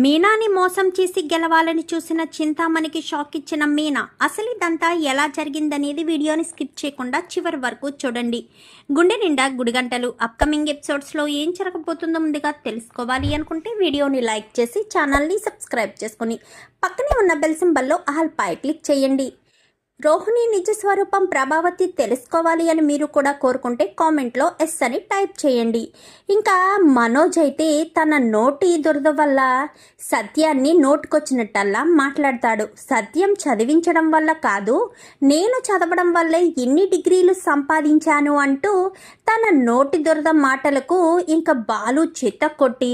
మీనాని మోసం చేసి గెలవాలని చూసిన చింతామణికి షాక్ ఇచ్చిన మీనా అసలు ఇదంతా ఎలా జరిగిందనేది వీడియోని స్కిప్ చేయకుండా చివరి వరకు చూడండి. గుండె నిండా గుడిగంటలు అప్కమింగ్ ఎపిసోడ్స్లో ఏం జరగబోతుందో ముందుగా తెలుసుకోవాలి అనుకుంటే వీడియోని లైక్ చేసి ఛానల్ని సబ్స్క్రైబ్ చేసుకుని పక్కనే ఉన్న బెల్ సింబల్లో ఆల్ పై క్లిక్ చేయండి. రోహిణి నిజ స్వరూపం ప్రభావతి తెలుసుకోవాలి అని మీరు కూడా కోరుకుంటే కామెంట్లో ఎస్ అని టైప్ చేయండి. ఇంకా మనోజ్ అయితే తన నోటి దురద వల్ల సత్యాన్ని నోటుకొచ్చినట్టల్లా మాట్లాడతాడు. సత్యం చదివించడం వల్ల కాదు, నేను చదవడం వల్లే ఇన్ని డిగ్రీలు సంపాదించాను అంటూ తన నోటి దురద మాటలకు ఇంకా బాలు చిత్త కొట్టి,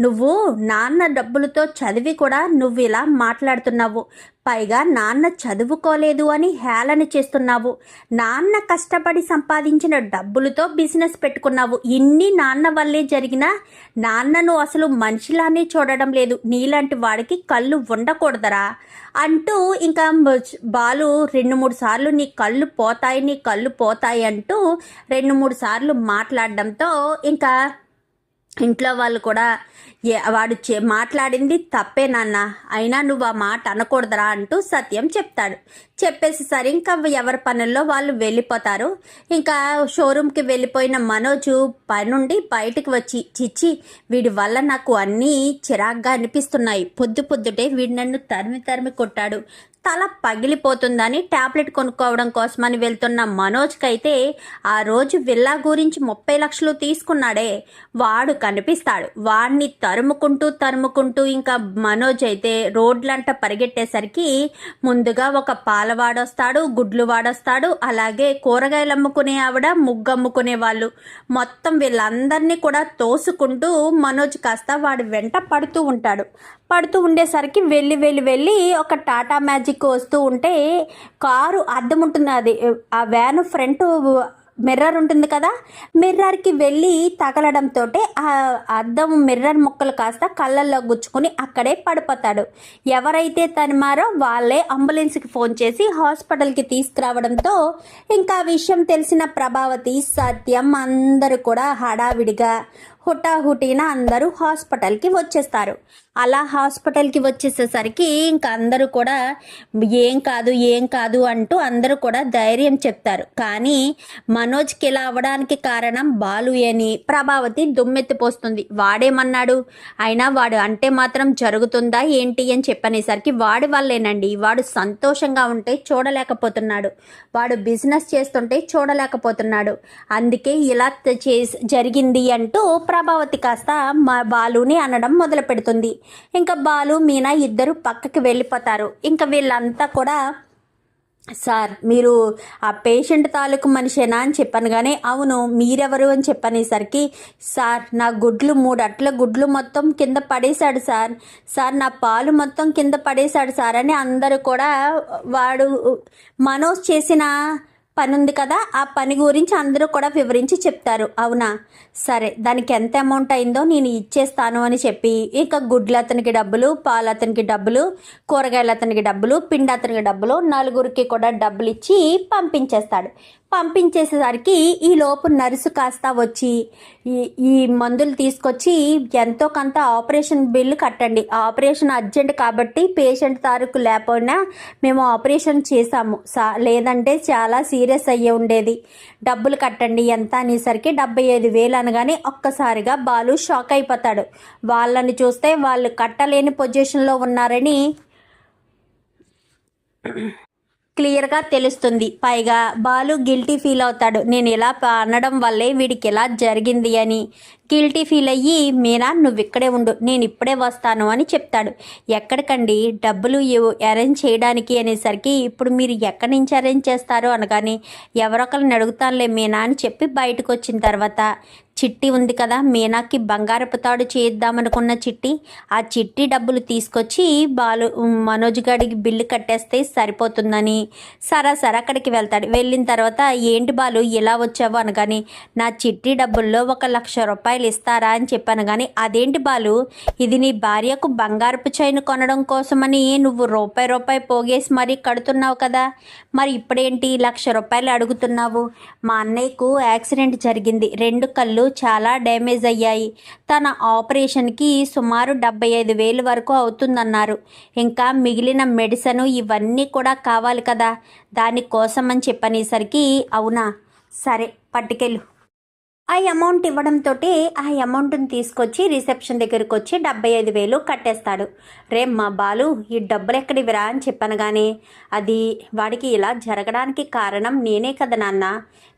నువ్వు నాన్న డబ్బులతో చదివి కూడా నువ్వు ఇలా మాట్లాడుతున్నావు, పైగా నాన్న చదువుకోలేదు అని హేళన చేస్తున్నావు, నాన్న కష్టపడి సంపాదించిన డబ్బులతో బిజినెస్ పెట్టుకున్నావు, ఇన్ని నాన్న వల్లే జరిగినా నాన్నను అసలు మనిషిలానే చూడడం లేదు, నీలాంటి వాడికి కళ్ళు ఉండకూడదరా అంటూ ఇంకా బాలు 2-3 సార్లు నీ కళ్ళు పోతాయి అంటూ 2-3 సార్లు మాట్లాడడంతో ఇంకా ఇంట్లో వాళ్ళు కూడా వాడు మాట్లాడింది తప్పే నాన్న, అయినా నువ్వు ఆ మాట అనకూడదురా అంటూ సత్యం చెప్తాడు. చెప్పేసేసరి ఇంకా ఎవరి పనుల్లో వాళ్ళు వెళ్ళిపోతారు. ఇంకా షోరూమ్కి వెళ్ళిపోయిన మనోజు పనుండి బయటికి వచ్చి, చిచ్చి వీడి వల్ల నాకు అన్నీ చిరాగ్గా అనిపిస్తున్నాయి, పొద్దుటే వీడు నన్ను తరిమి కొట్టాడు, తల పగిలిపోతుందని ట్యాబ్లెట్ కొనుక్కోవడం కోసమని వెళ్తున్న మనోజ్కి అయితే ఆ రోజు విల్లా గురించి 30 లక్షలు తీసుకున్నాడే వాడు కనిపిస్తాడు. వాడిని తరుముకుంటూ ఇంకా మనోజ్ అయితే రోడ్లంట పరిగెట్టేసరికి ముందుగా ఒక పాలవాడొస్తాడు, గుడ్లు వాడొస్తాడు, అలాగే కూరగాయలు అమ్ముకునే ఆవిడ, ముగ్గు అమ్ముకునే వాళ్ళు, మొత్తం వీళ్ళందరినీ కూడా తోసుకుంటూ మనోజ్ కాస్త వాడి వెంట పడుతూ ఉండేసరికి వెళ్ళి ఒక టాటా మ్యాజిక్ వస్తూ ఉంటే కారు అద్దం ఉంటుంది, అది ఆ వ్యాన్ ఫ్రంట్ మిర్రర్ ఉంటుంది కదా, మిర్రర్కి వెళ్ళి తగలడంతో ఆ అద్దం మిర్రర్ ముక్కలు కాస్త కళ్ళల్లో గుచ్చుకొని అక్కడే పడిపోతాడు. ఎవరైతే తనిమారో వాళ్ళే అంబులెన్స్కి ఫోన్ చేసి హాస్పిటల్కి తీసుకురావడంతో ఇంకా విషయం తెలిసిన ప్రభావతి, సత్యం అందరూ కూడా హడావిడిగా హుటాహుటీన అందరూ హాస్పిటల్కి వచ్చేస్తారు. అలా హాస్పిటల్కి వచ్చేసేసరికి ఇంకా అందరూ కూడా ఏం కాదు అంటూ అందరూ కూడా ధైర్యం చెప్తారు. కానీ మనోజ్కి ఇలా అవ్వడానికి కారణం బాలు అని ప్రభావతి దుమ్మెత్తిపోస్తుంది. వాడేమన్నాడు, అయినా వాడు అంటే మాత్రం జరుగుతుందా ఏంటి అని చెప్పనేసరికి వాడి వల్లేనండి, వాడు సంతోషంగా ఉంటే చూడలేకపోతున్నాడు, వాడు బిజినెస్ చేస్తుంటే చూడలేకపోతున్నాడు, అందుకే ఇలా జరిగింది అంటూ ప్రభావతి కాస్త బాలుని అనడం మొదలు పెడుతుంది. ఇంకా బాలు మీనా ఇద్దరు పక్కకి వెళ్ళిపోతారు. ఇంకా వీళ్ళంతా కూడా, సార్ మీరు ఆ పేషెంట్ తాలూకు మనిషేనా అని చెప్పాను, కానీ అవును మీరెవరు అని చెప్పనేసరికి, సార్ నా గుడ్లు 3 అట్ల గుడ్లు మొత్తం కింద పడేశాడు సార్ నా పాలు మొత్తం కింద పడేశాడు సార్ అని అందరూ కూడా వాడు మనోజ్ చేసిన పని ఉంది కదా ఆ పని గురించి అందరూ కూడా వివరించి చెప్తారు. అవునా సరే, దానికి ఎంత అమౌంట్ అయిందో నేను ఇచ్చేస్తాను అని చెప్పి ఇక గుడ్లు అతనికి డబ్బులు, పాలు అతనికి డబ్బులు, కూరగాయలు అతనికి డబ్బులు, పిండి అతనికి డబ్బులు, 4గురికి కూడా డబ్బులు ఇచ్చి పంపించేసేసరికి ఈ లోపు నర్సు కాస్త వచ్చి ఈ మందులు తీసుకొచ్చి ఎంతో కొంత ఆపరేషన్ బిల్లు కట్టండి, ఆపరేషన్ అర్జెంట్ కాబట్టి పేషెంట్ తారీఖు లేకపోయినా మేము ఆపరేషన్ చేసాము, లేదంటే చాలా సీరియస్ అయ్యే ఉండేది, డబ్బులు కట్టండి ఎంత అనేసరికి 75,000 అనగానే ఒక్కసారిగా బాలు షాక్ అయిపోతాడు. వాళ్ళని చూస్తే వాళ్ళు కట్టలేని పొజిషన్లో ఉన్నారని క్లియర్గా తెలుస్తుంది. పైగా బాలు గిల్టీ ఫీల్ అవుతాడు, నేను ఇలా అనడం వల్లే వీడికి ఇలా జరిగింది అని గిల్టీ ఫీల్ అయ్యి, మీనా నువ్వు ఇక్కడే ఉండు, నేను ఇప్పుడే వస్తాను అని చెప్తాడు. ఎక్కడికండి, డబ్బులు అరేంజ్ చేయడానికి అనేసరికి, ఇప్పుడు మీరు ఎక్కడి నుంచి అరేంజ్ చేస్తారో అనగానే ఎవరొకరిని అడుగుతానులే మీనా అని చెప్పి బయటకు వచ్చిన తర్వాత, చిట్టి ఉంది కదా మీనాకి బంగారపు తాడు చేద్దామనుకున్న చిట్టి, ఆ చిట్టి డబ్బులు తీసుకొచ్చి మనోజ్ గాడికి బిల్లు కట్టేస్తే సరిపోతుందని సరాసరి అక్కడికి వెళ్తాడు. వెళ్ళిన తర్వాత ఏంటి బాలు ఇలా వచ్చావు అనగానే, నా చిట్టి డబ్బుల్లో 1,00,000 రూపాయలు ఇస్తారా అని చెప్పాను. కానీ అదేంటి బాలు, ఇది నీ భార్యకు బంగారపు చైన్ కొనడం కోసమని నువ్వు రూపాయి పోగేసి మరీ కడుతున్నావు కదా, మరి ఇప్పుడేంటి 1,00,000 రూపాయలు అడుగుతున్నావు? మా అన్నయ్యకు యాక్సిడెంట్ జరిగింది, 2 కళ్ళు చాలా డ్యామేజ్ అయ్యాయి. తన ఆపరేషన్కి సుమారు 75,000 వరకు అవుతుందన్నారు. ఇంకా మిగిలిన మెడిసిన్ ఇవన్నీ కూడా కావాలి కదా, దానికోసం అని చెప్పనేసరికి అవునా సరే పట్టుకెళ్ళు. ఆ అమౌంట్ ఇవ్వడంతో ఆ అమౌంట్ని తీసుకొచ్చి రిసెప్షన్ దగ్గరికి వచ్చి 75,000 కట్టేస్తాడు. మా బాలు ఈ డబ్బులు ఎక్కడివిరా అని చెప్పాను. కానీ అది వాడికి ఇలా జరగడానికి కారణం నేనే కదా నాన్న.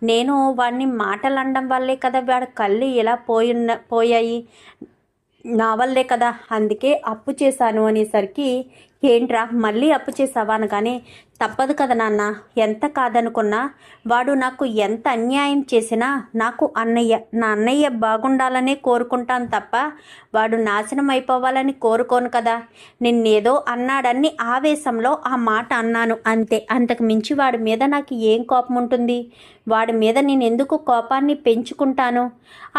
నేను వాడిని మాటలు అనడం వల్లే కదా వాడి కళ్ళు ఇలా పోయాయి, నా వల్లే కదా, అందుకే అప్పు చేశాను అనేసరికి ఏంట్రా మళ్ళీ అప్పు చేసావా అనగానే తప్పదు కదా నాన్న, ఎంత కాదనుకున్నా వాడు నాకు ఎంత అన్యాయం చేసినా నాకు నా అన్నయ్య బాగుండాలనే కోరుకుంటాను తప్ప వాడు నాశనం అయిపోవాలని కోరుకోను కదా. నిన్నేదో అన్నాడని ఆవేశంలో ఆ మాట అన్నాను అంతే, అంతకు మించి వాడి మీద నాకు ఏం కోపం ఉంటుంది, వాడి మీద నేను ఎందుకు కోపాన్ని పెంచుకుంటాను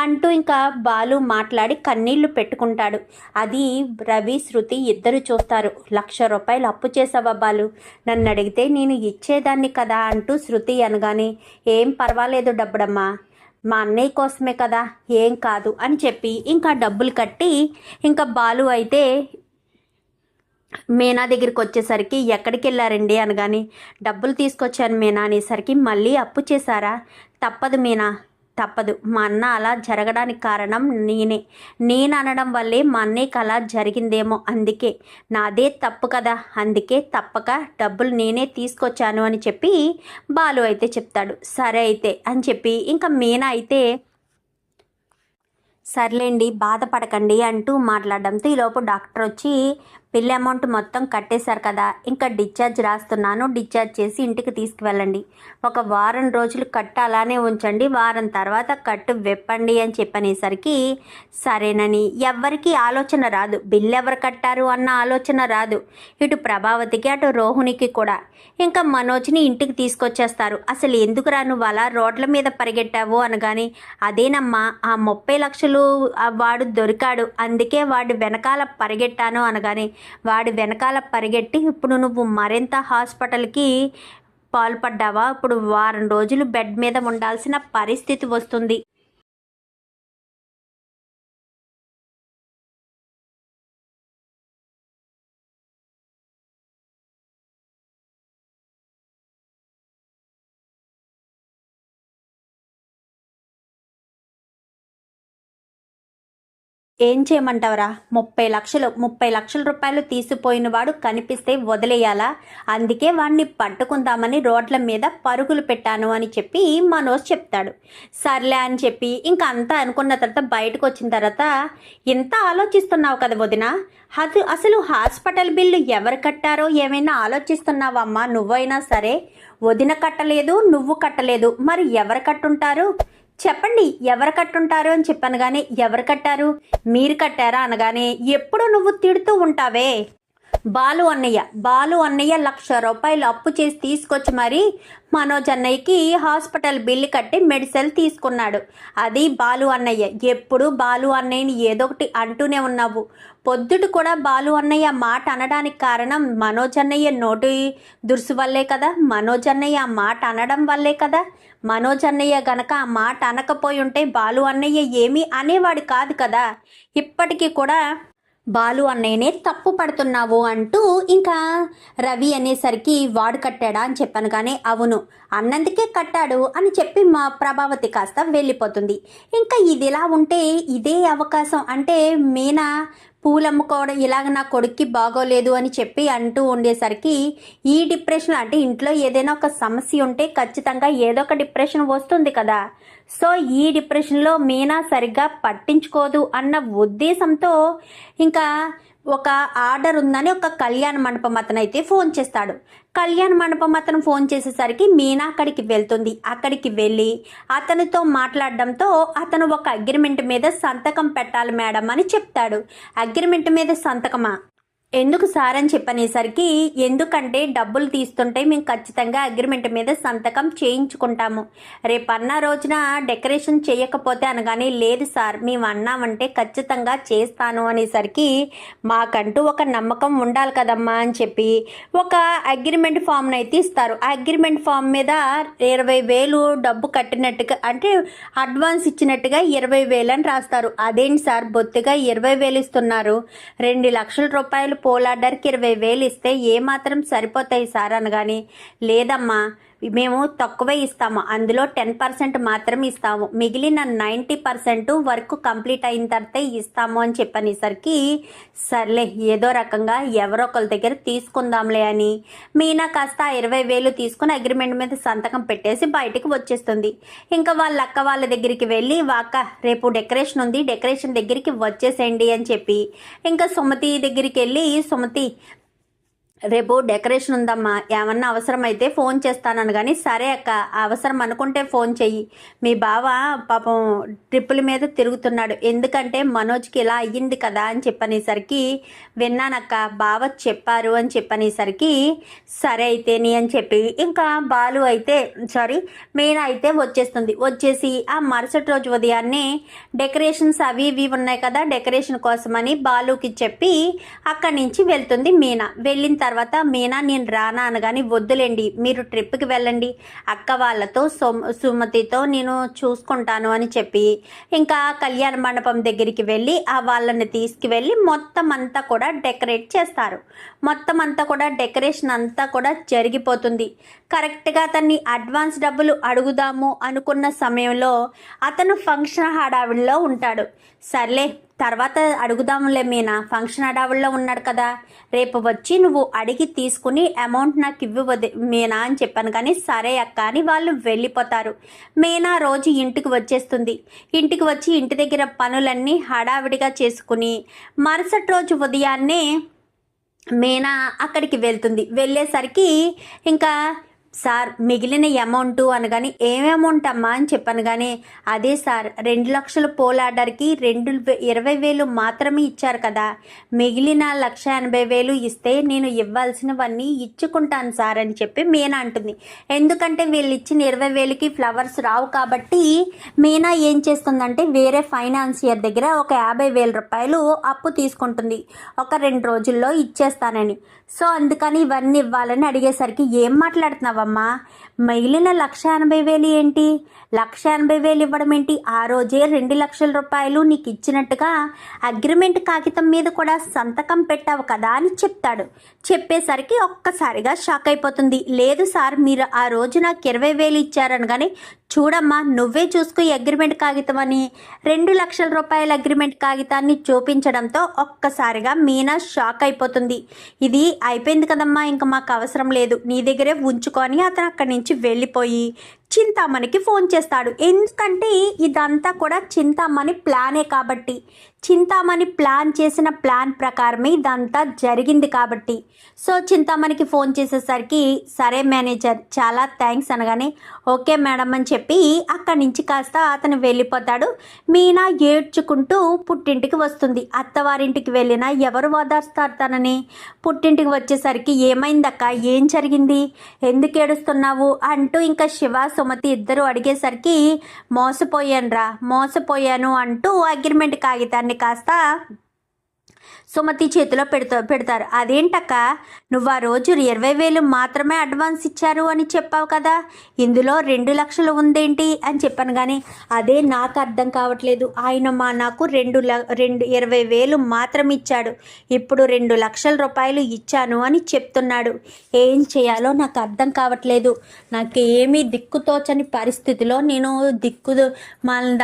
అంటూ ఇంకా బాలు మాట్లాడి కన్నీళ్లు పెట్టుకుంటాడు. అది రవి శృతి ఇద్దరు చూస్తారు. 1,00,000 రూపాయలు అప్పు చేసావా బాలు, నన్ను అడిగితే నేను ఇచ్చేదాన్ని కదా అంటూ శృతి అనగానే ఏం పర్వాలేదు డబ్బుడమ్మా, మా అన్నయ్య కోసమే కదా, ఏం కాదు అని చెప్పి ఇంకా డబ్బులు కట్టి ఇంకా బాలు అయితే మీనా దగ్గరికి వచ్చేసరికి ఎక్కడికి వెళ్ళారండి అనగాని డబ్బులు తీసుకొచ్చాను మీనా అనేసరికి మళ్ళీ అప్పు చేశారా, తప్పదు మీనా తప్పదు, మా అన్న అలా జరగడానికి కారణం నేను అనడం వల్లే మా అన్నయ్యకి అలా జరిగిందేమో, అందుకే నాదే తప్పు కదా, అందుకే తప్పక డబ్బులు నేనే తీసుకొచ్చాను అని చెప్పి బాలు అయితే చెప్తాడు. సరే అయితే అని చెప్పి ఇంకా మీనా అయితే సర్లేండి బాధపడకండి అంటూ మాట్లాడడంతో ఈలోపు డాక్టర్ వచ్చి బిల్ అమౌంట్ మొత్తం కట్టేశారు కదా, ఇంకా డిశ్చార్జ్ రాస్తున్నాను, డిశ్చార్జ్ చేసి ఇంటికి తీసుకువెళ్ళండి, ఒక వారం రోజులు కట్టు అలానే ఉంచండి, వారం తర్వాత కట్టు విప్పండి అని చెప్పనేసరికి సరేనని ఎవ్వరికీ ఆలోచన రాదు, బిల్ ఎవరు కట్టారు అన్న ఆలోచన రాదు. ఇటు ప్రభావతికి అటు రోహిణికి కూడా. ఇంకా మనోజ్ని ఇంటికి తీసుకొచ్చేస్తారు. అసలు ఎందుకురా నువ్వు అలా రోడ్ల మీద పరిగెట్టావు అనగాని అదేనమ్మా ఆ 30 లక్షలు వాడు దొరికాడు, అందుకే వాడు వెనకాల పరిగెట్టాను అనగానే వాడి వెనకాల పరిగెట్టి ఇప్పుడు నువ్వు మరింత హాస్పిటల్కి పాల్పడ్డావా, ఇప్పుడు వారం రోజులు బెడ్ మీద ఉండాల్సిన పరిస్థితి వస్తుంది. ఏం చేయమంటావరా, 30 లక్షల రూపాయలు తీసిపోయిన వాడు కనిపిస్తే వదిలేయాలా, అందుకే వాడిని పట్టుకుందామని రోడ్ల మీద పరుగులు పెట్టాను అని చెప్పి మనోజ్ చెప్తాడు. సర్లే అని చెప్పి ఇంకా అంతా అనుకున్న తర్వాత బయటకు వచ్చిన తర్వాత ఇంత ఆలోచిస్తున్నావు కదా వదిన, అసలు హాస్పిటల్ బిల్లు ఎవరు కట్టారో ఏమైనా ఆలోచిస్తున్నావమ్మా, నువ్వైనా సరే వదిన కట్టలేదు నువ్వు కట్టలేదు, మరి ఎవరు కట్టుంటారు చెప్పండి, ఎవరు కట్టుంటారు అని చెప్పాను. కానీ ఎవరు కట్టారు, మీరు కట్టారా అనగానే ఎప్పుడు నువ్వు తిడుతూ ఉంటావే, బాలు అన్నయ్య 1,00,000 రూపాయలు అప్పు చేసి తీసుకొచ్చి మరి మనోజ్ అన్నయ్యకి హాస్పిటల్ బిల్లు కట్టి మెడిసిన్ తీసుకున్నాడు. అది బాలు అన్నయ్య. ఎప్పుడు బాలు అన్నయ్యని ఏదో ఒకటి అంటూనే ఉన్నావు. పొద్దుట కూడా బాలు అన్నయ్య మాట అనడానికి కారణం మనోజ్ అన్నయ్య నోటి దురుసు వల్లే కదా, మనోజ్ అన్నయ్య ఆ మాట అనడం వల్లే కదా. మనోజ్ అన్నయ్య గనక ఆ మాట అనకపోయి ఉంటే బాలు అన్నయ్య ఏమీ అనేవాడు కాదు కదా. ఇప్పటికీ కూడా బాలు అన్నయ్యనే తప్పు పడుతున్నావు అంటూ ఇంకా రవి అనేసరికి వాడు కట్టాడా అని చెప్పాను. కానీ అవును అన్నందుకే కట్టాడు అని చెప్పి మా ప్రభావతి కాస్త వెళ్ళిపోతుంది. ఇంకా ఇదిలా ఉంటే ఇదే అవకాశం అంటే మీనా పూలు అమ్ముకోవడం ఇలాగ నా కొడుక్కి బాగోలేదు అని చెప్పి అంటూ ఉండేసరికి ఈ డిప్రెషన్ అంటే ఇంట్లో ఏదైనా ఒక సమస్య ఉంటే ఖచ్చితంగా ఏదో ఒక డిప్రెషన్ వస్తుంది కదా. సో ఈ డిప్రెషన్లో మీనా సరిగ్గా పట్టించుకోదు అన్న ఉద్దేశంతో ఇంకా ఒక ఆర్డర్ ఉందని ఒక కళ్యాణ మండపం అతనైతే ఫోన్ చేస్తాడు. కళ్యాణ మండపం అతను ఫోన్ చేసేసరికి మీనా అక్కడికి వెళ్తుంది. అక్కడికి వెళ్ళి అతనితో మాట్లాడడంతో అతను ఒక అగ్రిమెంట్ మీద సంతకం పెట్టాలి మేడం అని చెప్తాడు. అగ్రిమెంట్ మీద సంతకమా, ఎందుకు సార్ అని చెప్పనేసరికి, ఎందుకంటే డబ్బులు తీస్తుంటే మేము ఖచ్చితంగా అగ్రిమెంట్ మీద సంతకం చేయించుకుంటాము. రేపన్న రోజున డెకరేషన్ చేయకపోతే అనగానే, లేదు సార్ మేము అన్నామంటే ఖచ్చితంగా చేస్తాను అనేసరికి, మాకంటూ ఒక నమ్మకం ఉండాలి కదమ్మా అని చెప్పి ఒక అగ్రిమెంట్ ఫామ్ని అయితే ఇస్తారు. ఆ అగ్రిమెంట్ ఫామ్ మీద 20,000 డబ్బు కట్టినట్టుగా, అంటే అడ్వాన్స్ ఇచ్చినట్టుగా 20,000 అని రాస్తారు. అదేంటి సార్ బొత్తిగా 20,000 ఇస్తున్నారు, 2 లక్షల రూపాయలు పోలాడర్కి 20,000 ఇస్తే ఏమాత్రం సరిపోతాయి సార్ అనగాని, లేదమ్మా మేము తక్కువే ఇస్తాము, అందులో 10% మాత్రం ఇస్తాము, మిగిలిన 90% వర్క్ కంప్లీట్ అయిన తర్వాత ఇస్తాము అని చెప్పనేసరికి, సర్లే ఏదో రకంగా ఎవరో ఒకరి దగ్గర తీసుకుందాంలే అని మీనా కాస్త 20,000 తీసుకుని అగ్రిమెంట్ మీద సంతకం పెట్టేసి బయటికి వచ్చేస్తుంది. ఇంకా వాళ్ళ అక్క వాళ్ళ దగ్గరికి వెళ్ళి, వాక్క రేపు డెకరేషన్ ఉంది, డెకరేషన్ దగ్గరికి వచ్చేసేయండి అని చెప్పి ఇంకా సుమతి దగ్గరికి వెళ్ళి, సుమతి రేపు డెకరేషన్ ఉందమ్మా, ఏమన్నా అవసరం అయితే ఫోన్ చేస్తానని కానీ, సరే అక్క అవసరం అనుకుంటే ఫోన్ చెయ్యి, మీ బావ పాపం ట్రిప్పుల మీద తిరుగుతున్నాడు, ఎందుకంటే మనోజ్కి ఇలా అయ్యింది కదా అని చెప్పనేసరికి, విన్నానక్క బావ చెప్పారు అని చెప్పనేసరికి, సరే అయితేని అని చెప్పి ఇంకా బాలు అయితే మీనా అయితే వచ్చేస్తుంది. వచ్చేసి ఆ మరుసటి రోజు ఉదయాన్నే డెకరేషన్స్ అవి ఇవి ఉన్నాయి కదా, డెకరేషన్ కోసమని బాలుకి చెప్పి అక్కడి నుంచి వెళ్తుంది మీనా. వెళ్ళిన తర్వాత మీనా నేను రానా అనగాని, వద్దులేండి మీరు ట్రిప్కి వెళ్ళండి, అక్క వాళ్ళతో సుమతితో నేను చూసుకుంటాను అని చెప్పి ఇంకా కళ్యాణ మండపం దగ్గరికి వెళ్ళి ఆ వాళ్ళని తీసుకువెళ్ళి మొత్తం అంతా కూడా డెకరేట్ చేస్తారు. మొత్తం అంతా కూడా డెకరేషన్ అంతా కూడా జరిగిపోతుంది. కరెక్ట్గా అతన్ని అడ్వాన్స్ డబ్బులు అడుగుదాము అనుకున్న సమయంలో అతను ఫంక్షన్ హడావిడిలో ఉంటాడు. సర్లే తర్వాత అడుగుదాములే మీనా, ఫంక్షన్ హడావిడిలో ఉన్నాడు కదా, రేపు వచ్చి నువ్వు అడిగి తీసుకుని అమౌంట్ నాకు ఇవ్వదు మీనా అని చెప్పాను. కానీ సరే అక్క అని వాళ్ళు వెళ్ళిపోతారు. మీనా రోజు ఇంటికి వచ్చేస్తుంది. ఇంటికి వచ్చి ఇంటి దగ్గర పనులన్నీ హడావిడిగా చేసుకుని మరుసటి రోజు ఉదయాన్నే మీనా అక్కడికి వెళ్తుంది. వెళ్ళేసరికి ఇంకా, సార్ మిగిలిన అమౌంట్ అనగాని, ఏం అమౌంట్ అమ్మా అని చెప్పాను. కానీ అదే సార్ 2 లక్షల పోల్ ఆర్డర్కి 20,000 మాత్రమే ఇచ్చారు కదా, మిగిలిన 1,80,000 ఇస్తే నేను ఇవ్వాల్సినవన్నీ ఇచ్చుకుంటాను సార్ అని చెప్పి మీనా అంటుంది. ఎందుకంటే వీళ్ళు ఇచ్చిన 20,000కి ఫ్లవర్స్ రావు కాబట్టి మీనా ఏం చేస్తుందంటే వేరే ఫైనాన్సియర్ దగ్గర ఒక 50,000 రూపాయలు అప్పు తీసుకుంటుంది, ఒక 2 రోజుల్లో ఇచ్చేస్తానని. సో అందుకని ఇవన్నీ ఇవ్వాలని అడిగేసరికి, ఏం మాట్లాడుతున్నావమ్మా, మిగిలిన 1,80,000 ఏంటి, 1,80,000 ఇవ్వడం ఏంటి, ఆ రోజే 2 లక్షల రూపాయలు నీకు ఇచ్చినట్టుగా అగ్రిమెంట్ కాగితం మీద కూడా సంతకం పెట్టావు కదా అని చెప్తాడు. చెప్పేసరికి ఒక్కసారిగా షాక్ అయిపోతుంది. లేదు సార్ మీరు ఆ రోజు నాకు 20,000 ఇచ్చారని, కానీ చూడమ్మా నువ్వే చూసుకో ఈ అగ్రిమెంట్ కాగితం అని 2 లక్షల రూపాయల అగ్రిమెంట్ కాగితాన్ని చూపించడంతో ఒక్కసారిగా మీనా షాక్ అయిపోతుంది. ఇది అయిపోయింది కదమ్మా, ఇంకా మాకు అవసరం లేదు, నీ దగ్గరే ఉంచుకొని అతను అక్కడి నుంచి వెళ్ళిపోయి చింతామణికి ఫోన్ చేస్తాడు. ఎందుకంటే ఇదంతా కూడా చింతామణి ప్లానే కాబట్టి, చింతామణి ప్లాన్ చేసిన ప్లాన్ ప్రకారమే ఇదంతా జరిగింది కాబట్టి. సో చింతామణికి ఫోన్ చేసేసరికి, సరే మేనేజర్ చాలా థ్యాంక్స్ అనగానే, ఓకే మేడం అని చెప్పి అక్కడి నుంచి కాస్త అతను వెళ్ళిపోతాడు. మీనా ఏడ్చుకుంటూ పుట్టింటికి వస్తుంది. అత్తవారింటికి వెళ్ళినా ఎవరు ఓదార్స్తారు తనని. పుట్టింటికి వచ్చేసరికి, ఏమైందక్క, ఏం జరిగింది, ఎందుకు ఏడుస్తున్నావు అంటూ ఇంకా శివ సుమతి ఇద్దరు అడిగేసరికి, మోసపోయాను అంటూ అగ్రిమెంట్ కాగితాన్ని కాస్త సుమతి చేతిలో పెడతారు. అదేంటక్క నువ్వు ఆ రోజు 20,000 మాత్రమే అడ్వాన్స్ ఇచ్చారు అని చెప్పావు కదా, ఇందులో 2 లక్షలు ఉందేంటి అని చెప్పాను. కానీ అదే నాకు అర్థం కావట్లేదు, ఆయన నాకు 20,000 మాత్రం ఇచ్చాడు, ఇప్పుడు 2 లక్షల రూపాయలు ఇచ్చాను అని చెప్తున్నాడు. ఏం చేయాలో నాకు అర్థం కావట్లేదు, నాకు ఏమీ దిక్కుతోచని పరిస్థితిలో నేను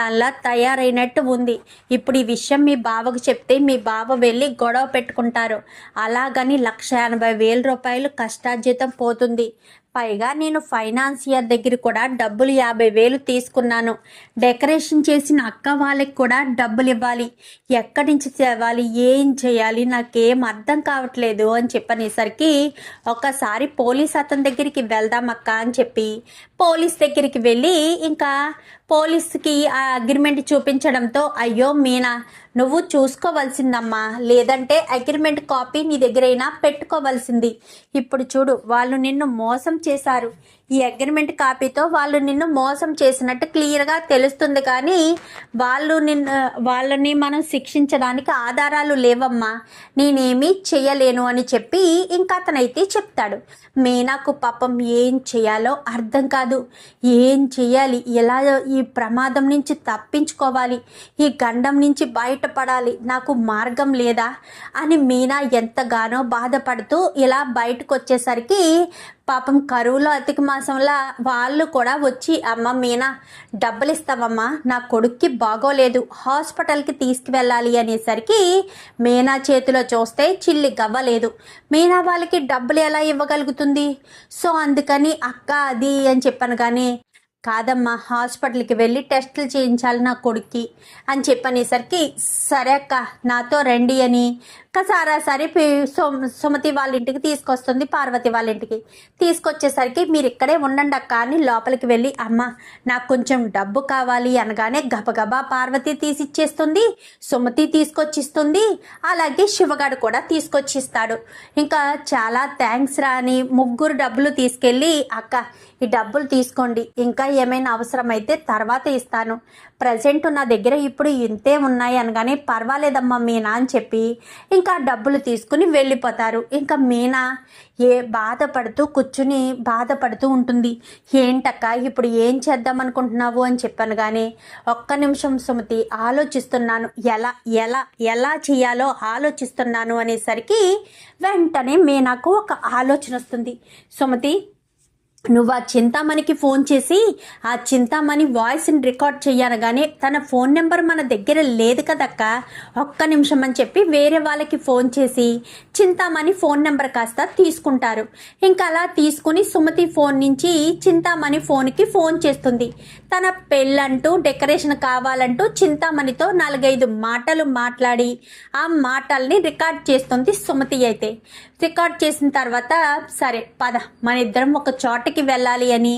దానిలా తయారైనట్టు ఉంది. ఇప్పుడు ఈ విషయం మీ బావకు చెప్తే మీ బావ వెళ్ళి గొడవ పెట్టుకుంటారు, అలాగని 1,80,000 రూపాయలు కష్టార్జితం పోతుంది. పైగా నేను ఫైనాన్సియర్ దగ్గర కూడా డబ్బులు 50,000 తీసుకున్నాను, డెకరేషన్ చేసిన అక్క వాళ్ళకి కూడా డబ్బులు ఇవ్వాలి, ఎక్కడి నుంచి తేవాలి, ఏం చేయాలి, నాకేం అర్థం కావట్లేదు అని చెప్పనేసరికి, ఒకసారి పోలీస్ అతని దగ్గరికి వెళ్దాం అక్క అని చెప్పి పోలీస్ దగ్గరికి వెళ్ళి ఇంకా పోలీస్కి ఆ అగ్రిమెంట్ చూపించడంతో, అయ్యో మీనా నువ్వు చూసుకోవాల్సిందమ్మా, లేదంటే అగ్రిమెంట్ కాపీ నీ దగ్గరైనా పెట్టుకోవాల్సింది. ఇప్పుడు చూడు, వాళ్ళు నిన్ను మోసం చేశారు. ఈ అగ్రిమెంట్ కాపీతో వాళ్ళు నిన్ను మోసం చేసినట్టు క్లియర్గా తెలుస్తుంది, కానీ వాళ్ళని మనం శిక్షించడానికి ఆధారాలు లేవమ్మా, నేనేమీ చెయ్యలేను అని చెప్పి ఇంకా అతనైతే చెప్తాడు. మీనాకు పాపం ఏం చేయాలో అర్థం కాదు. ఏం చెయ్యాలి, ఎలా ఈ ప్రమాదం నుంచి తప్పించుకోవాలి, ఈ గండం నుంచి బయటపడాలి, నాకు మార్గం లేదా అని మీనా ఎంతగానో బాధపడుతూ ఇలా బయటకు వచ్చేసరికి పాపం కరువులో అధిక మాసంలో వాళ్ళు కూడా వచ్చి, అమ్మ మీనా డబ్బులు ఇస్తావమ్మా, నా కొడుక్కి బాగోలేదు, హాస్పిటల్కి తీసుకువెళ్ళాలి అనేసరికి మీనా చేతిలో చూస్తే చిల్లి గవ్వలేదు. మీనా వాళ్ళకి డబ్బులు ఎలా ఇవ్వగలుగుతుంది? సో అందుకని అక్క అది అని చెప్పాను, కానీ కాదమ్మా, హాస్పిటల్కి వెళ్ళి టెస్టులు చేయించాలి నా కొడుక్కి అని చెప్పనేసరికి సరే అక్క నాతో రండి అని సారాసారి సుమతి వాళ్ళ ఇంటికి తీసుకొస్తుంది, పార్వతి వాళ్ళ ఇంటికి తీసుకొచ్చేసరికి మీరు ఇక్కడే ఉండండి అక్క అని లోపలికి వెళ్ళి, అమ్మ నాకు కొంచెం డబ్బు కావాలి అనగానే గబగబా పార్వతి తీసిచ్చేస్తుంది, సుమతి తీసుకొచ్చిస్తుంది, అలాగే శివగాడు కూడా తీసుకొచ్చిస్తాడు. ఇంకా చాలా థ్యాంక్స్ రా అని ముగ్గురు డబ్బులు తీసుకెళ్ళి, అక్క ఈ డబ్బులు తీసుకోండి, ఇంకా ఏమైనా అవసరమైతే తర్వాత ఇస్తాను, ప్రజెంట్ నా దగ్గర ఇప్పుడు ఇంతే ఉన్నాయి అనగానే పర్వాలేదమ్మా మీనా అని చెప్పి ఇంకా డబ్బులు తీసుకుని వెళ్ళిపోతారు. ఇంకా మీనా బాధపడుతూ కూర్చుని బాధపడుతూ ఉంటుంది. ఏంటక్క ఇప్పుడు ఏం చేద్దాం అనుకుంటున్నావు అని చెప్పాను, కానీ ఒక్క నిమిషం సుమతి ఆలోచిస్తున్నాను, ఎలా ఎలా ఎలా చేయాలో ఆలోచిస్తున్నాను అనేసరికి వెంటనే మీనాకు ఒక ఆలోచన వస్తుంది. సుమతి నువ్వు ఆ చింతామణికి ఫోన్ చేసి ఆ చింతామణి వాయిస్ని రికార్డ్ చెయ్యనగానే తన ఫోన్ నెంబర్ మన దగ్గర లేదు కదక్క, ఒక్క నిమిషం అని చెప్పి వేరే వాళ్ళకి ఫోన్ చేసి చింతామణి ఫోన్ నెంబర్ కాస్త తీసుకుంటారు. ఇంకా అలా తీసుకుని సుమతి ఫోన్ నుంచి చింతామణి ఫోన్కి ఫోన్ చేస్తుంది. తన పెళ్ళంటూ డెకరేషన్ కావాలంటూ చింతామణితో 4-5 మాటలు మాట్లాడి ఆ మాటల్ని రికార్డ్ చేస్తుంది సుమతి. అయితే రికార్డ్ చేసిన తర్వాత సరే పద మన ఇద్దరం ఒక చోటకి వెళ్ళాలి అని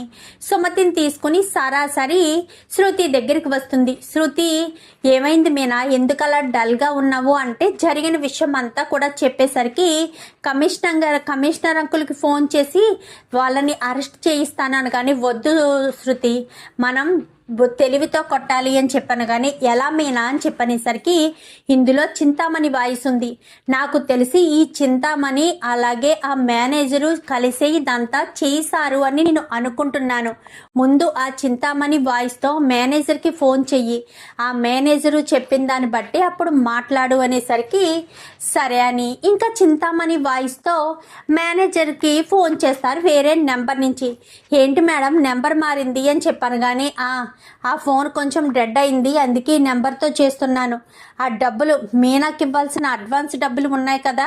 సుమతిని తీసుకుని సరాసరి శృతి దగ్గరికి వస్తుంది. శృతి ఏమైంది మీనా, ఎందుకలా డల్గా ఉన్నావు అంటే జరిగిన విషయం అంతా కూడా చెప్పేసరికి కమిషనర్ అంకుల్కి ఫోన్ చేసి వాళ్ళని అరెస్ట్ చేయిస్తాను కానీ వద్దు శృతి, మనం తెలివితో కొట్టాలి అని చెప్పాను, కానీ ఎలా మీనా అని చెప్పనేసరికి ఇందులో చింతామణి వాయిస్ ఉంది, నాకు తెలిసి ఈ చింతామణి అలాగే ఆ మేనేజరు కలిసి ఇదంతా చేశారు అని నేను అనుకుంటున్నాను. ముందు ఆ చింతామణి వాయిస్తో మేనేజర్కి ఫోన్ చెయ్యి, ఆ మేనేజరు చెప్పిన దాన్ని బట్టి అప్పుడు మాట్లాడు అనేసరికి సరే అని ఇంకా చింతామణి వాయిస్తో మేనేజర్కి ఫోన్ చేస్తారు వేరే నెంబర్ నుంచి. ఏంటి మేడం నెంబర్ మారింది అని చెప్పాను, కానీ ఆ ఫోన్ కొంచెం డెడ్ అయింది, అందుకే ఈ నెంబర్తో చేస్తున్నాను. ఆ డబ్బులు మీనాకి ఇవ్వాల్సిన అడ్వాన్స్ డబ్బులు ఉన్నాయి కదా,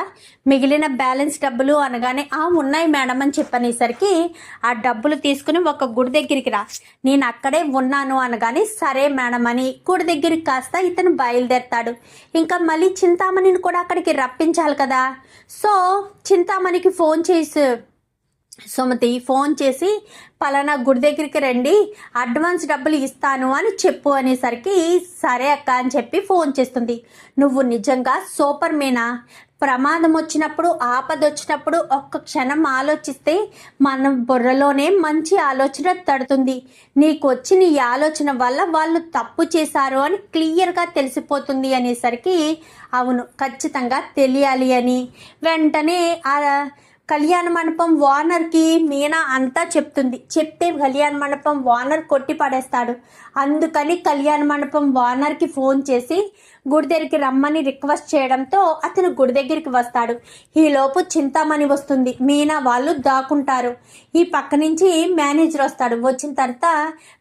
మిగిలిన బ్యాలెన్స్ డబ్బులు అనగానే ఉన్నాయి మేడం అని చెప్పనేసరికి ఆ డబ్బులు తీసుకుని ఒక గుడి దగ్గరికి రా, నేను అక్కడే ఉన్నాను అనగానే సరే మేడం అని గుడి దగ్గరికి కాస్త ఇతను బయలుదేరతాడు. ఇంకా మళ్ళీ చింతామణిని కూడా అక్కడికి రప్పించాలి కదా, సో చింతామణికి ఫోన్ చేసి సుమతి ఫోన్ చేసి పలానా గుడి దగ్గరికి రండి, అడ్వాన్స్ డబ్బులు ఇస్తాను అని చెప్పు అనేసరికి సరే అక్క అని చెప్పి ఫోన్ చేస్తుంది. నువ్వు నిజంగా సూపర్ మీనా, ప్రమాదం వచ్చినప్పుడు ఆపద వచ్చినప్పుడు ఒక్క క్షణం ఆలోచిస్తే మన బుర్రలోనే మంచి ఆలోచన తడుతుంది. నీకు వచ్చిన ఈ ఆలోచన వల్ల వాళ్ళు తప్పు చేశారు అని క్లియర్గా తెలిసిపోతుంది అనేసరికి అవును ఖచ్చితంగా తెలియాలి అని వెంటనే కళ్యాణ మండపం ఓనర్కి మీనా అంతా చెప్తుంది. చెప్తే కళ్యాణ మండపం ఓనర్ కొట్టి పడేస్తాడు. అందుకని కళ్యాణ మండపం ఓనర్కి ఫోన్ చేసి గుడి దగ్గరికి రమ్మని రిక్వెస్ట్ చేయడంతో అతను గుడి దగ్గరికి వస్తాడు. ఈలోపు చింతామణి వస్తుంది, మీనా వాళ్ళు దాక్కుంటారు. ఈ పక్క నుంచి మేనేజర్ వస్తాడు. వచ్చిన తర్వాత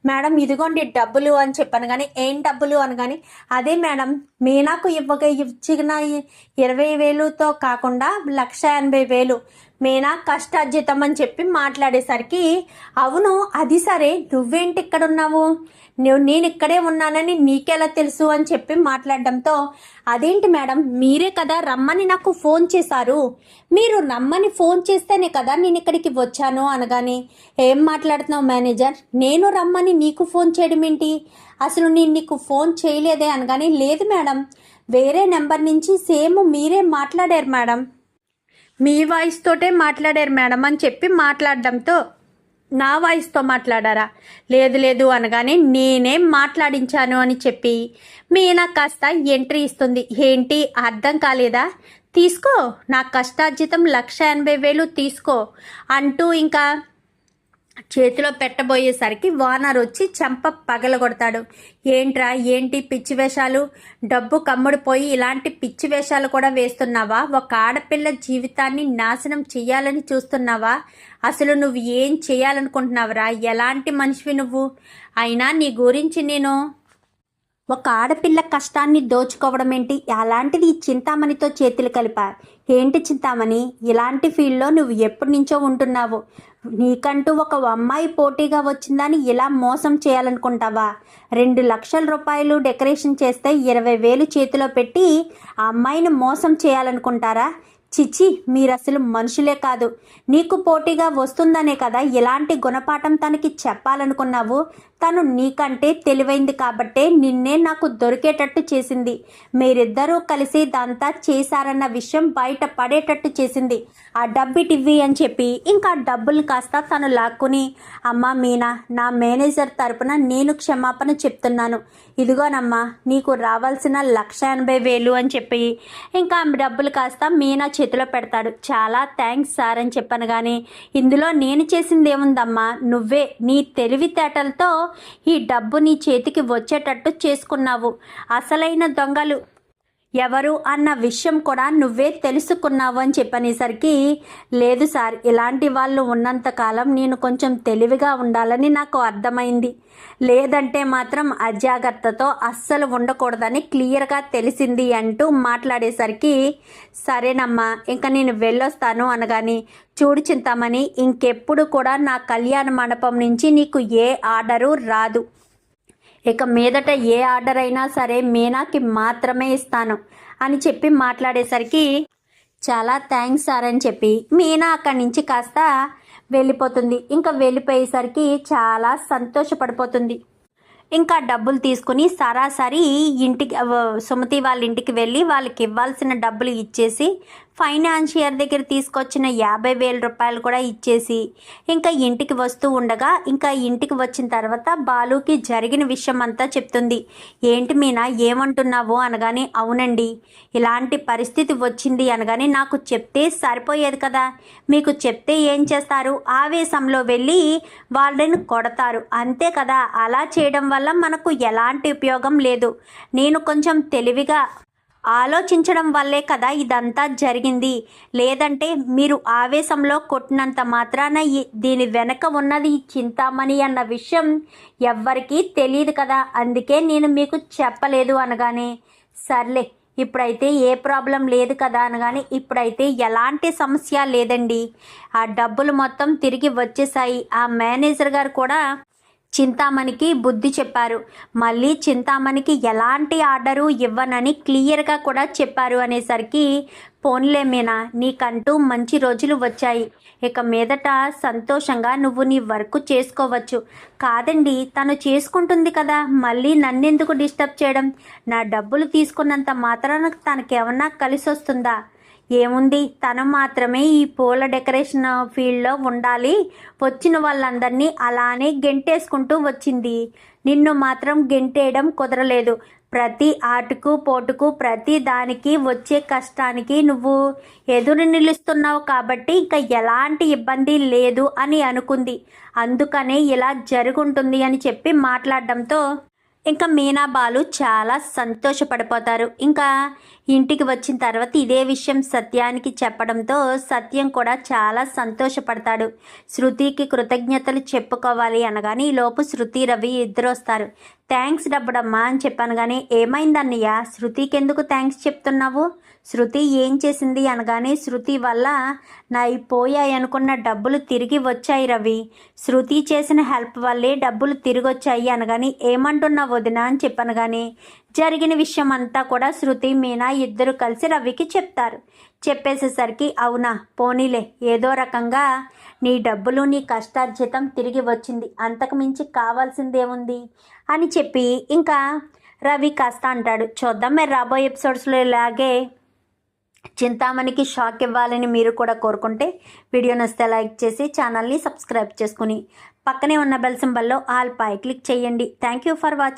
మేడం ఇదిగోండి డబ్బులు అని చెప్పాను, కానీ ఏం డబ్బులు అనగాని అదే మేడం మీనాకు ఇచ్చిన 20,000తో కాకుండా 1,80,000 మీనా కష్టార్జితం అని చెప్పి మాట్లాడేసరికి అవును అది సరే నువ్వేంటి ఇక్కడ ఉన్నావు, నేను ఇక్కడే ఉన్నానని నీకెలా తెలుసు అని చెప్పి మాట్లాడడంతో అదేంటి మేడం మీరే కదా రమ్మని నాకు ఫోన్ చేశారు, మీరు రమ్మని ఫోన్ చేస్తేనే కదా నేను ఇక్కడికి వచ్చాను అనగానే ఏం మాట్లాడుతున్నావు మేనేజర్, నేను రమ్మని నీకు ఫోన్ చేయడం ఏంటి, అసలు నేను నీకు ఫోన్ చేయలేదే అనగానే లేదు మేడం వేరే నెంబర్ నుంచి సేమ్ మీరే మాట్లాడారు మేడం, మీ వాయిస్ తోటే మాట్లాడారు మేడం అని చెప్పి మాట్లాడడంతో నా వాయిస్తో మాట్లాడారా? లేదు లేదు అనగానే నేనేం మాట్లాడించాను అని చెప్పి మీనా కాస్త ఎంట్రీ ఇస్తుంది. ఏంటి అర్థం కాలేదా? తీసుకో, నా కష్టార్జితం 1,80,000 తీసుకో అంటూ ఇంకా చేతిలో పెట్టబోయేసరికి ఓనర్ వచ్చి చెంప పగలగొడతాడు. ఏంట్రా ఏంటి పిచ్చి వేషాలు, డబ్బు కమ్ముడిపోయి ఇలాంటి పిచ్చి వేషాలు కూడా వేస్తున్నావా? ఒక ఆడపిల్ల జీవితాన్ని నాశనం చెయ్యాలని చూస్తున్నావా? అసలు నువ్వు ఏం చేయాలనుకుంటున్నావురా? ఎలాంటి మనిషివి నువ్వు? అయినా నీ గురించి నేను ఒక ఆడపిల్ల కష్టాన్ని దోచుకోవడం ఏంటి? అలాంటిది చింతామణితో చేతులు కలిపా. ఏంటి చింతామణి, ఇలాంటి ఫీల్డ్లో నువ్వు ఎప్పటి నుంచో ఉంటున్నావు. నీకంటూ ఒక అమ్మాయి పోటీగా వచ్చిందని ఇలా మోసం చేయాలనుకుంటావా? 2 లక్షల రూపాయలు డెకరేషన్ చేస్తే 20,000 చేతిలో పెట్టి ఆ అమ్మాయిని మోసం చేయాలనుకుంటారా? చిచి, మీరసలు మనుషులే కాదు. నీకు పోటీగా వస్తుందనే కదా ఇలాంటి గుణపాఠం తనకి చెప్పాలనుకున్నావు. తను నీకంటే తెలివైంది కాబట్టే నిన్నే నాకు దొరికేటట్టు చేసింది. మీరిద్దరూ కలిసి ఇదంతా చేశారన్న విషయం బయట పడేటట్టు చేసింది. ఆ డబ్బిటివ్వి అని చెప్పి ఇంకా డబ్బులు కాస్త తను లాక్కుని, అమ్మా మీనా, నా మేనేజర్ తరపున నేను క్షమాపణ చెప్తున్నాను. ఇదిగోనమ్మా నీకు రావాల్సిన 1,80,000 అని చెప్పి ఇంకా డబ్బులు కాస్త మీనా చేతిలో పెడతాడు. చాలా థ్యాంక్స్ సార్ అని చెప్పాను. కానీ ఇందులో నేను చేసింది ఏముందమ్మా? నువ్వే నీ తెలివితేటలతో ఈ డబ్బు నీ చేతికి వచ్చేటట్టు చేసుకున్నావు. అసలైన దొంగలు ఎవరు అన్న విషయం కూడా నువ్వే తెలుసుకున్నావు అని చెప్పనేసరికి, లేదు సార్, ఇలాంటి వాళ్ళు ఉన్నంతకాలం నేను కొంచెం తెలివిగా ఉండాలని నాకు అర్థమైంది. లేదంటే మాత్రం అజాగ్రత్తతో అస్సలు ఉండకూడదని క్లియర్గా తెలిసింది అంటూ మాట్లాడేసరికి, సరేనమ్మా ఇంకా నేను వెళ్ళొస్తాను అనగాని, చూడు చింతామణి, ఇంకెప్పుడు కూడా నా కళ్యాణ మండపం నుంచి నీకు ఏ ఆర్డరు రాదు. ఇక మీదట ఏ ఆర్డర్ అయినా సరే మీనాకి మాత్రమే ఇస్తాను అని చెప్పి మాట్లాడేసరికి, చాలా థ్యాంక్స్ సార్ అని చెప్పి మీనా అక్కడి నుంచి కాస్త వెళ్ళిపోతుంది. ఇంకా వెళ్ళిపోయేసరికి చాలా సంతోషపడిపోతుంది. ఇంకా డబ్బులు తీసుకుని సరాసరి ఇంటికి సుమతి వాళ్ళ ఇంటికి వెళ్ళి వాళ్ళకి ఇవ్వాల్సిన డబ్బులు ఇచ్చేసి ఫైనాన్షియర్ దగ్గర తీసుకొచ్చిన 50,000 రూపాయలు కూడా ఇచ్చేసి ఇంకా ఇంటికి వస్తూ ఉండగా, ఇంకా ఇంటికి వచ్చిన తర్వాత బాలుకి జరిగిన విషయం అంతా చెప్తుంది. ఏంటి మీనా ఏమంటున్నావు అనగానే, అవునండి ఇలాంటి పరిస్థితి వచ్చింది అనగానే నాకు చెప్తే సరిపోయేది కదా, మీకు చెప్తే ఏం చేస్తారు? ఆవేశంలో వెళ్ళి వాళ్ళని కొడతారు అంతే కదా. అలా చేయడం వల్ల మనకు ఎలాంటి ఉపయోగం లేదు. నేను కొంచెం తెలివిగా ఆలోచించడం వల్లే కదా ఇదంతా జరిగింది. లేదంటే మీరు ఆవేశంలో కొట్టినంత మాత్రాన దీని వెనక ఉన్నది చింతామణి అన్న విషయం ఎవ్వరికీ తెలియదు కదా, అందుకే నేను మీకు చెప్పలేదు అనగానే, సర్లే ఇప్పుడైతే ఏ ప్రాబ్లం లేదు కదా అనగానే, ఇప్పుడైతే ఎలాంటి సమస్య లేదండి, ఆ డబ్బులు మొత్తం తిరిగి వచ్చేసాయి. ఆ మేనేజర్ గారు కూడా చింతామణికి బుద్ధి చెప్పారు. మళ్ళీ చింతామణికి ఎలాంటి ఆర్డరు ఇవ్వనని క్లియర్గా కూడా చెప్పారు అనేసరికి, పోన్లే మీనా, నీకంటూ మంచి రోజులు వచ్చాయి. ఇక మీదట సంతోషంగా నువ్వు నీ వర్క్ చేసుకోవచ్చు. కాదండి తను చేసుకుంటుంది కదా, మళ్ళీ నన్నెందుకు డిస్టర్బ్ చేయడం? నా డబ్బులు తీసుకున్నంత మాత్రాన తనకేమన్నా కలిసి వస్తుందా? ఏముంది, తను మాత్రమే ఈ పూల డెకరేషన్ ఫీల్డ్లో ఉండాలి, వచ్చిన వాళ్ళందరినీ అలానే గెంటేసుకుంటూ వచ్చింది. నిన్ను మాత్రం గెంటేయడం కుదరలేదు. ప్రతి ఆటకు పోటుకు ప్రతి దానికి వచ్చే కష్టానికి నువ్వు ఎదురు నిలుస్తున్నావు కాబట్టి ఇంకా ఎలాంటి ఇబ్బంది లేదు అని అనుకుంది. అందుకనే ఇలా జరుగుంటుంది అని చెప్పి మాట్లాడడంతో ఇంకా మీనా బాలు చాలా సంతోషపడిపోతారు. ఇంకా ఇంటికి వచ్చిన తర్వాత ఇదే విషయం సత్యానికి చెప్పడంతో సత్యం కూడా చాలా సంతోషపడతాడు. శృతికి కృతజ్ఞతలు చెప్పుకోవాలి అనగానే ఈలోపు శృతి రవి ఇద్దరు వస్తారు. థ్యాంక్స్ డబ్బుడమ్మా అని చెప్పాను. కానీ ఏమైందన్నయ్య, శృతికి ఎందుకు థ్యాంక్స్ చెప్తున్నావు? శృతి ఏం చేసింది అనగానే, శృతి వల్ల నా పోయాయి అనుకున్న డబ్బులు తిరిగి వచ్చాయి రవి, శృతి చేసిన హెల్ప్ వల్లే డబ్బులు తిరిగి వచ్చాయి అనగాని, ఏమంటున్నావు వదినా అని చెప్పాను. కానీ జరిగిన విషయం అంతా కూడా శృతి మీనా ఇద్దరు కలిసి రవికి చెప్తారు. చెప్పేసేసరికి, అవునా పోనీలే, ఏదో రకంగా నీ డబ్బులు నీ కష్టార్జితం తిరిగి వచ్చింది, అంతకు మించి కావాల్సిందేముంది అని చెప్పి ఇంకా రవి కాస్త అంటాడు. చూద్దాం మరి రాబోయే ఎపిసోడ్స్లో ఇలాగే చింతామణికి షాక్ ఇవ్వాలని మీరు కూడా కోరుకుంటే వీడియో నచ్చితే లైక్ చేసి ఛానల్ని సబ్స్క్రైబ్ చేసుకుని పక్కనే ఉన్న బెల్ సింబల్లో ఆల్ పై క్లిక్ చేయండి. Thank you for watching.